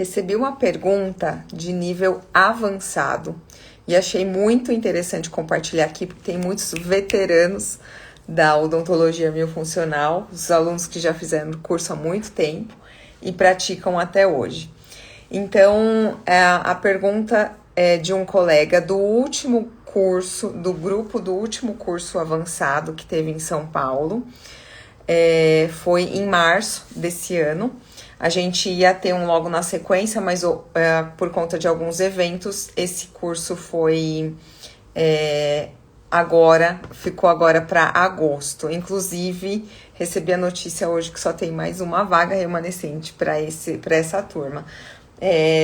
recebi uma pergunta de nível avançado e achei muito interessante compartilhar aqui, porque tem muitos veteranos da odontologia miofuncional, os alunos que já fizeram o curso há muito tempo e praticam até hoje. Então, a pergunta é de um colega do último curso, do grupo do último curso avançado que teve em São Paulo. Foi em março desse ano. A gente ia ter um logo na sequência, mas por conta de alguns eventos, esse curso foi ficou agora para agosto. Inclusive, recebi a notícia hoje que só tem mais uma vaga remanescente para essa turma.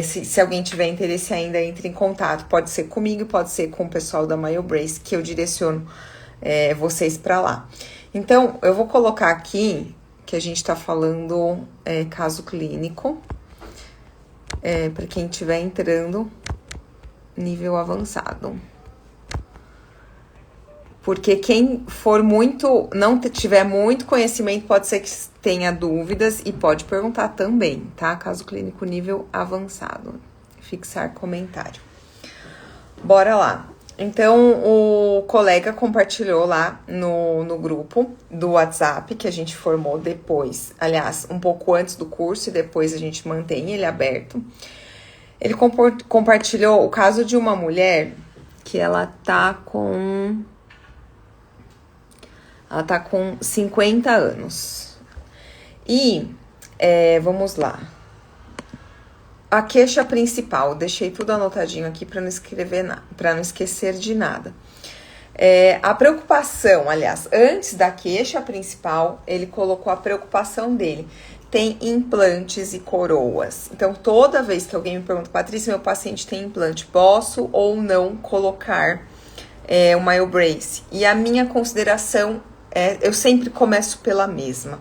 Se alguém tiver interesse ainda, entre em contato. Pode ser comigo, pode ser com o pessoal da MyoBrace, que eu direciono vocês para lá. Então, eu vou colocar aqui que a gente está falando caso clínico, para quem estiver entrando nível avançado. Porque quem não tiver muito conhecimento, pode ser que tenha dúvidas e pode perguntar também, tá? Caso clínico nível avançado. Fixar comentário. Bora lá. Então, o colega compartilhou lá no grupo do WhatsApp, que a gente formou depois, aliás, um pouco antes do curso, e depois a gente mantém ele aberto. Ele compartilhou o caso de uma mulher que ela tá com 50 anos. E, vamos lá. A queixa principal, deixei tudo anotadinho aqui para não esquecer de nada. A preocupação, aliás, antes da queixa principal, ele colocou a preocupação dele. Tem implantes e coroas. Então, toda vez que alguém me pergunta, Patrícia, meu paciente tem implante, posso ou não colocar o MyoBrace? E a minha consideração eu sempre começo pela mesma.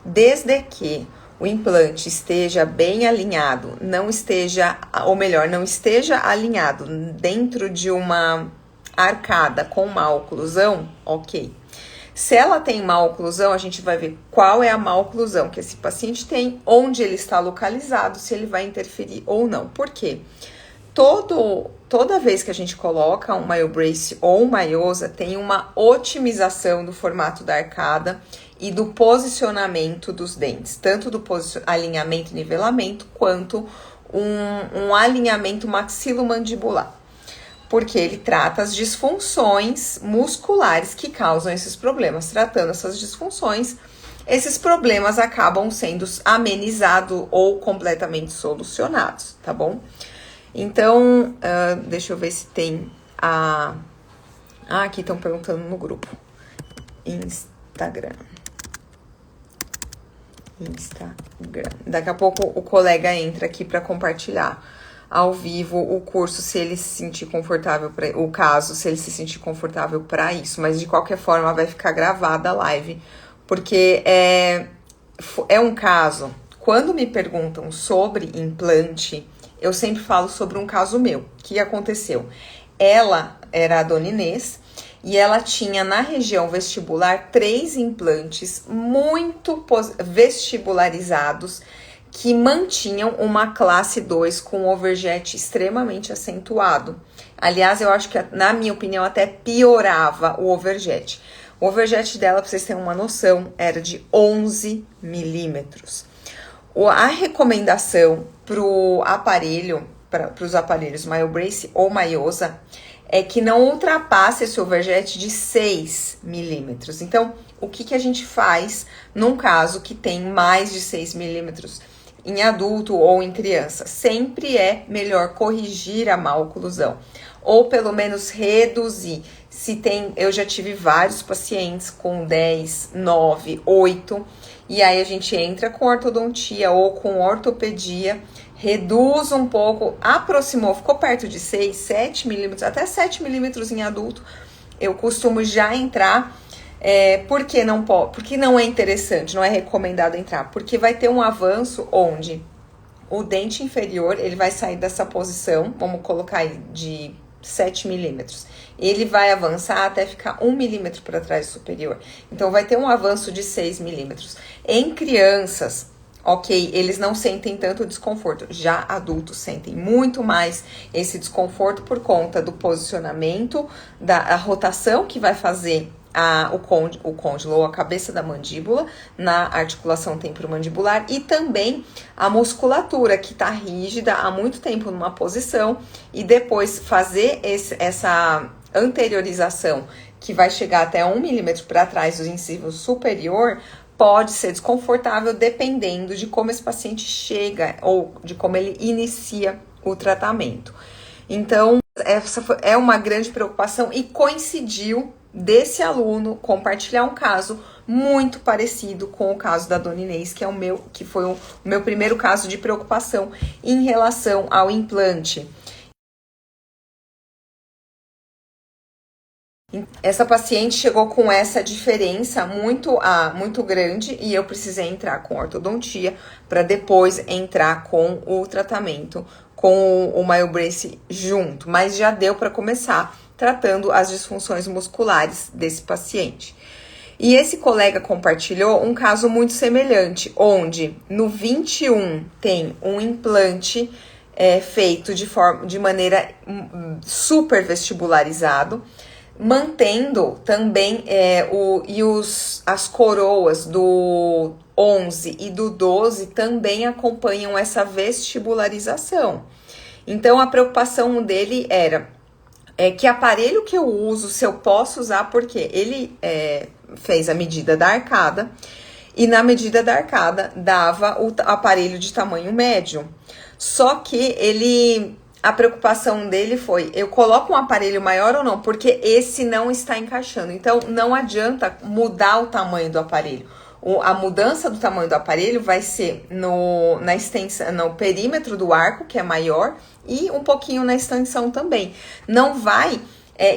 Desde que o implante esteja bem alinhado, não esteja alinhado dentro de uma arcada com má oclusão, ok. Se ela tem má oclusão, a gente vai ver qual é a má oclusão que esse paciente tem, onde ele está localizado, se ele vai interferir ou não. Por quê? Toda vez que a gente coloca um MyoBrace ou um Myosa, tem uma otimização do formato da arcada e do posicionamento dos dentes, tanto do alinhamento e nivelamento, quanto um alinhamento maxilomandibular, porque ele trata as disfunções musculares que causam esses problemas. Tratando essas disfunções, esses problemas acabam sendo amenizados ou completamente solucionados, tá bom? Então, deixa eu ver se tem aqui estão perguntando no grupo. Instagram. Daqui a pouco o colega entra aqui para compartilhar ao vivo o curso, se ele se sentir confortável se ele se sentir confortável para isso. Mas de qualquer forma vai ficar gravada a live, porque é um caso. Quando me perguntam sobre implante, eu sempre falo sobre um caso meu. O que aconteceu? Ela era a dona Inês e ela tinha na região vestibular 3 implantes muito vestibularizados que mantinham uma classe 2 com overjet extremamente acentuado. Aliás, eu acho que, na minha opinião, até piorava o overjet. O overjet dela, para vocês terem uma noção, era de 11 milímetros. A recomendação para os aparelhos MyoBrace ou Myosa é que não ultrapasse esse overjet de 6 milímetros. Então, o que a gente faz num caso que tem mais de 6 milímetros em adulto ou em criança? Sempre é melhor corrigir a má oclusão, ou pelo menos reduzir. Eu já tive vários pacientes com 10, 9, 8, e aí a gente entra com ortodontia ou com ortopedia, reduz um pouco, aproximou, ficou perto de 6, 7 milímetros, até 7 milímetros em adulto, eu costumo já entrar. Porque não é interessante, não é recomendado entrar? Porque vai ter um avanço onde o dente inferior, ele vai sair dessa posição, vamos colocar aí, de 7 milímetros. Ele vai avançar até ficar 1 milímetro para trás do superior. Então, vai ter um avanço de 6 milímetros. Em crianças, ok, eles não sentem tanto desconforto. Já adultos sentem muito mais esse desconforto por conta do posicionamento, da rotação que vai fazer o côndilo ou a cabeça da mandíbula na articulação temporomandibular e também a musculatura que está rígida há muito tempo numa posição e depois fazer essa anteriorização que vai chegar até 1 milímetro para trás do incisivo superior pode ser desconfortável dependendo de como esse paciente chega ou de como ele inicia o tratamento. Então, essa é uma grande preocupação e coincidiu desse aluno compartilhar um caso muito parecido com o caso da Dona Inês, que foi o meu primeiro caso de preocupação em relação ao implante. Essa paciente chegou com essa diferença muito grande e eu precisei entrar com ortodontia para depois entrar com o tratamento com o MyoBrace junto, mas já deu para começar tratando as disfunções musculares desse paciente. E esse colega compartilhou um caso muito semelhante, onde no 21 tem um implante feito de maneira super vestibularizado, mantendo também as coroas do 11 e do 12 também acompanham essa vestibularização. Então a preocupação dele era que aparelho que eu uso, se eu posso usar, porque ele fez a medida da arcada e na medida da arcada dava o aparelho de tamanho médio. Só que a preocupação dele foi, eu coloco um aparelho maior ou não? Porque esse não está encaixando. Então, não adianta mudar o tamanho do aparelho. A mudança do tamanho do aparelho vai ser no perímetro do arco, que é maior, e um pouquinho na extensão também. Não vai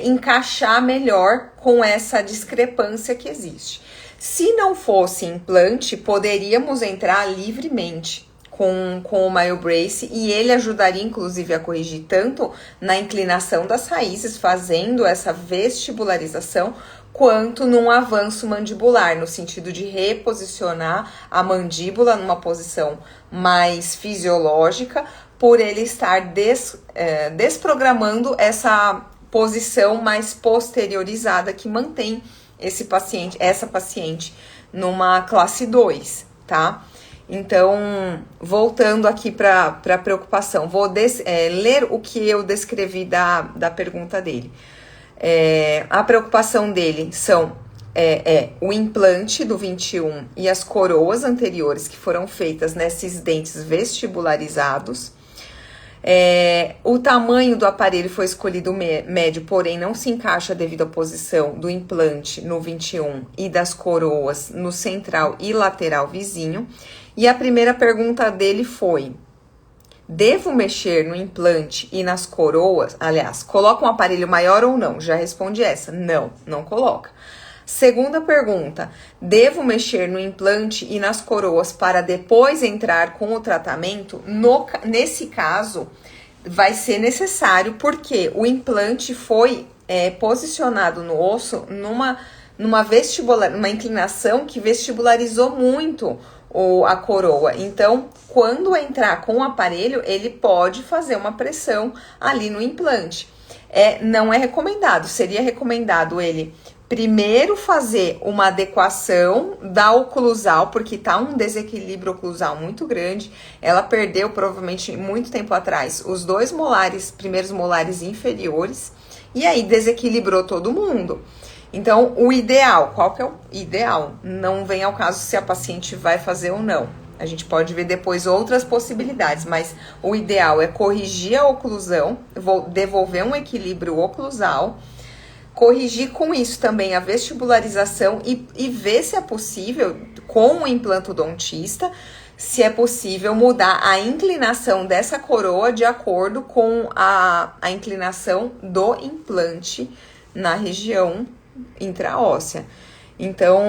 encaixar melhor com essa discrepância que existe. Se não fosse implante, poderíamos entrar livremente com o MyoBrace e ele ajudaria inclusive a corrigir tanto na inclinação das raízes, fazendo essa vestibularização, quanto num avanço mandibular, no sentido de reposicionar a mandíbula numa posição mais fisiológica, por ele estar desprogramando essa posição mais posteriorizada que mantém essa paciente numa classe 2, tá? Então, voltando aqui para a preocupação, vou ler o que eu descrevi da pergunta dele. A preocupação dele são o implante do 21 e as coroas anteriores que foram feitas nesses dentes vestibularizados. O tamanho do aparelho foi escolhido médio, porém não se encaixa devido à posição do implante no 21 e das coroas no central e lateral vizinho. E a primeira pergunta dele foi: devo mexer no implante e nas coroas? Aliás, coloca um aparelho maior ou não? Já respondi essa. Não, não coloca. Segunda pergunta: devo mexer no implante e nas coroas para depois entrar com o tratamento? Nesse caso, vai ser necessário, porque o implante foi posicionado no osso numa inclinação que vestibularizou muito a coroa. Então, quando entrar com o aparelho, ele pode fazer uma pressão ali no implante. Não é recomendado, seria recomendado ele primeiro fazer uma adequação da oclusal, porque tá um desequilíbrio oclusal muito grande. Ela perdeu, provavelmente, muito tempo atrás, os dois primeiros molares inferiores, e aí desequilibrou todo mundo. Então, o ideal, qual que é o ideal? Não vem ao caso se a paciente vai fazer ou não. A gente pode ver depois outras possibilidades, mas o ideal é corrigir a oclusão, devolver um equilíbrio oclusal, corrigir com isso também a vestibularização e ver se é possível, com o implantodontista, se é possível mudar a inclinação dessa coroa de acordo com a inclinação do implante na região intraóssea. Então,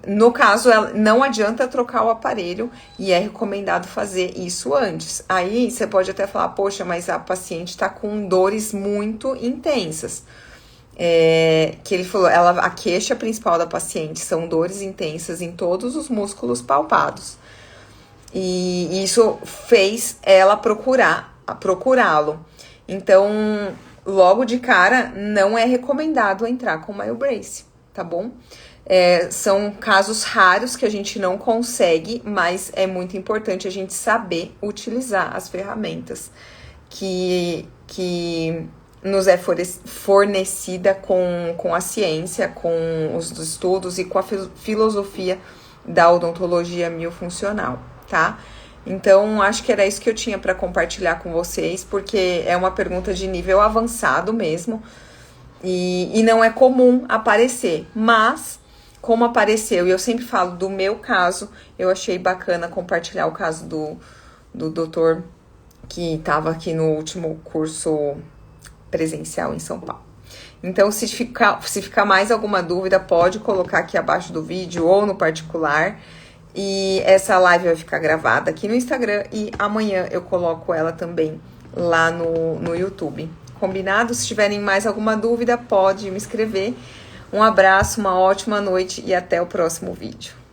no caso, não adianta trocar o aparelho e é recomendado fazer isso antes. Aí você pode até falar, poxa, mas a paciente está com dores muito intensas. que ele falou, a queixa principal da paciente são dores intensas em todos os músculos palpados. E isso fez ela procurá-lo. Então, logo de cara, não é recomendado entrar com MyoBrace, tá bom? São casos raros que a gente não consegue, mas é muito importante a gente saber utilizar as ferramentas que nos é fornecida com a ciência, com os estudos e com a filosofia da odontologia miofuncional, tá? Então, acho que era isso que eu tinha para compartilhar com vocês, porque é uma pergunta de nível avançado mesmo, e não é comum aparecer, mas como apareceu, e eu sempre falo do meu caso, eu achei bacana compartilhar o caso do doutor que estava aqui no último curso presencial em São Paulo. Então, se ficar mais alguma dúvida, pode colocar aqui abaixo do vídeo ou no particular. E essa live vai ficar gravada aqui no Instagram e amanhã eu coloco ela também lá no YouTube. Combinado? Se tiverem mais alguma dúvida, pode me escrever. Um abraço, uma ótima noite e até o próximo vídeo.